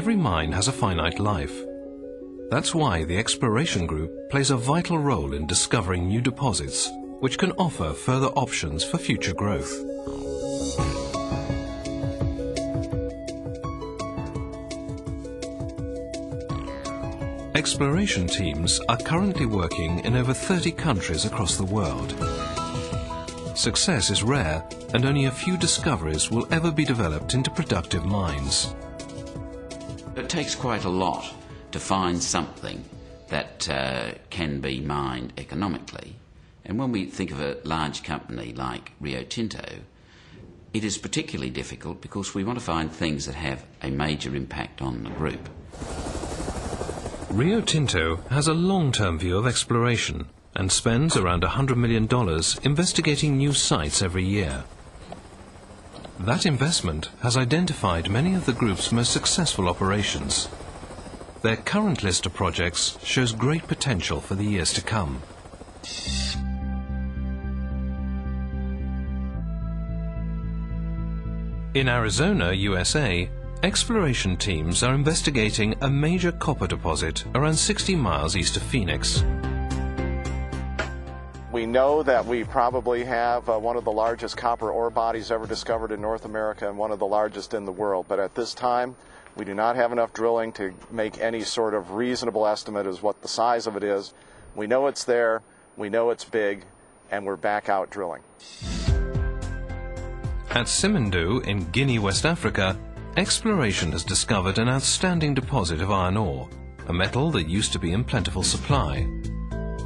every mine has a finite life. That's why the Exploration Group plays a vital role in discovering new deposits, which can offer further options for future growth. Exploration teams are currently working in over 30 countries across the world. Success is rare, and only a few discoveries will ever be developed into productive mines. It takes quite a lot to find something that can be mined economically. And when we think of a large company like Rio Tinto, it is particularly difficult because we want to find things that have a major impact on the group. Rio Tinto has a long-term view of exploration and spends around $100 million investigating new sites every year. That investment has identified many of the group's most successful operations. Their current list of projects shows great potential for the years to come. In Arizona, USA, exploration teams are investigating a major copper deposit around 60 miles east of Phoenix. We know that we probably have one of the largest copper ore bodies ever discovered in North America and one of the largest in the world. But at this time, we do not have enough drilling to make any sort of reasonable estimate as what the size of it is. We know it's there, we know it's big, and we're back out drilling. At Simandou in Guinea, West Africa, exploration has discovered an outstanding deposit of iron ore, a metal that used to be in plentiful supply.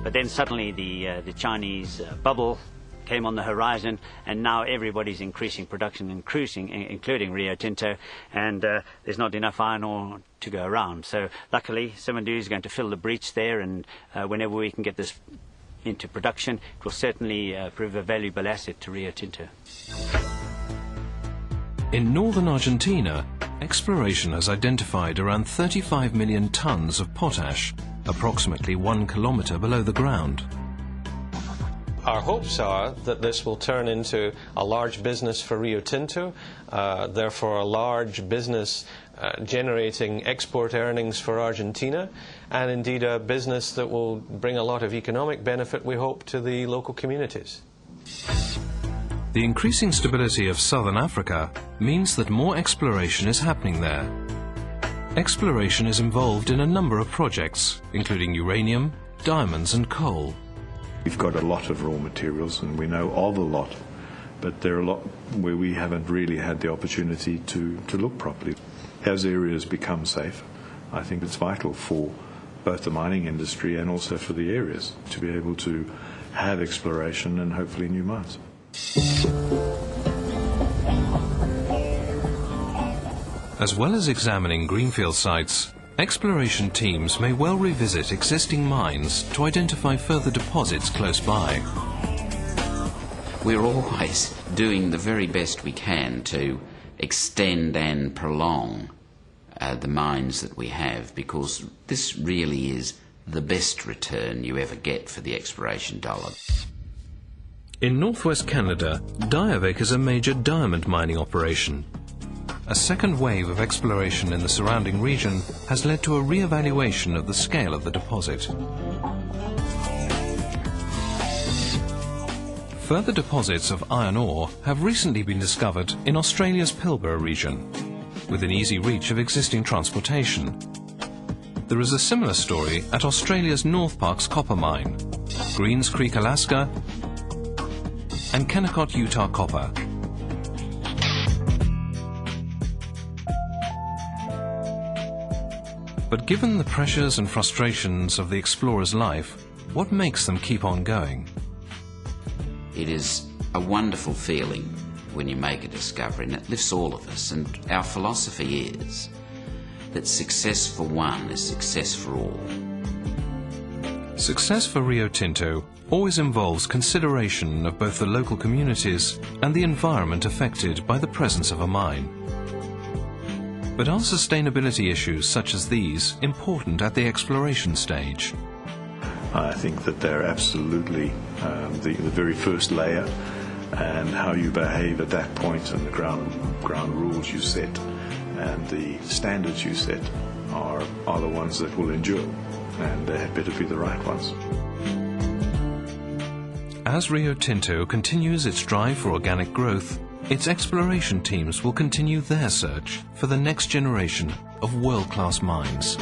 But then suddenly the Chinese bubble came on the horizon, and now everybody's increasing production, including Rio Tinto, and there's not enough iron ore to go around. So luckily, Simandou is going to fill the breach there, and whenever we can get this into production, it will certainly prove a valuable asset to Rio Tinto. In northern Argentina, exploration has identified around 35 million tons of potash, approximately 1 kilometre below the ground. Our hopes are that this will turn into a large business for Rio Tinto, therefore a large business generating export earnings for Argentina, and indeed a business that will bring a lot of economic benefit, we hope, to the local communities. The increasing stability of southern Africa means that more exploration is happening there. Exploration is involved in a number of projects, including uranium, diamonds and coal. We've got a lot of raw materials and we know of a lot, but there are a lot where we haven't really had the opportunity to look properly. As areas become safe, I think it's vital for both the mining industry and also for the areas to be able to have exploration and hopefully new mines. As well as examining greenfield sites, exploration teams may well revisit existing mines to identify further deposits close by. We're always doing the very best we can to extend and prolong the mines that we have, because this really is the best return you ever get for the exploration dollar. In northwest Canada, Diavik is a major diamond mining operation. A second wave of exploration in the surrounding region has led to a re-evaluation of the scale of the deposit. Further deposits of iron ore have recently been discovered in Australia's Pilbara region, within easy reach of existing transportation. There is a similar story at Australia's North Parkes copper mine, Greens Creek, Alaska, and Kennecott, Utah copper. But given the pressures and frustrations of the explorer's life, what makes them keep on going? It is a wonderful feeling when you make a discovery, and it lifts all of us. And our philosophy is that success for one is success for all. Success for Rio Tinto always involves consideration of both the local communities and the environment affected by the presence of a mine. But are sustainability issues such as these important at the exploration stage? I think that they're absolutely the very first layer, and how you behave at that point and the ground rules you set and the standards you set are the ones that will endure, and they had better be the right ones. As Rio Tinto continues its drive for organic growth, its exploration teams will continue their search for the next generation of world-class mines.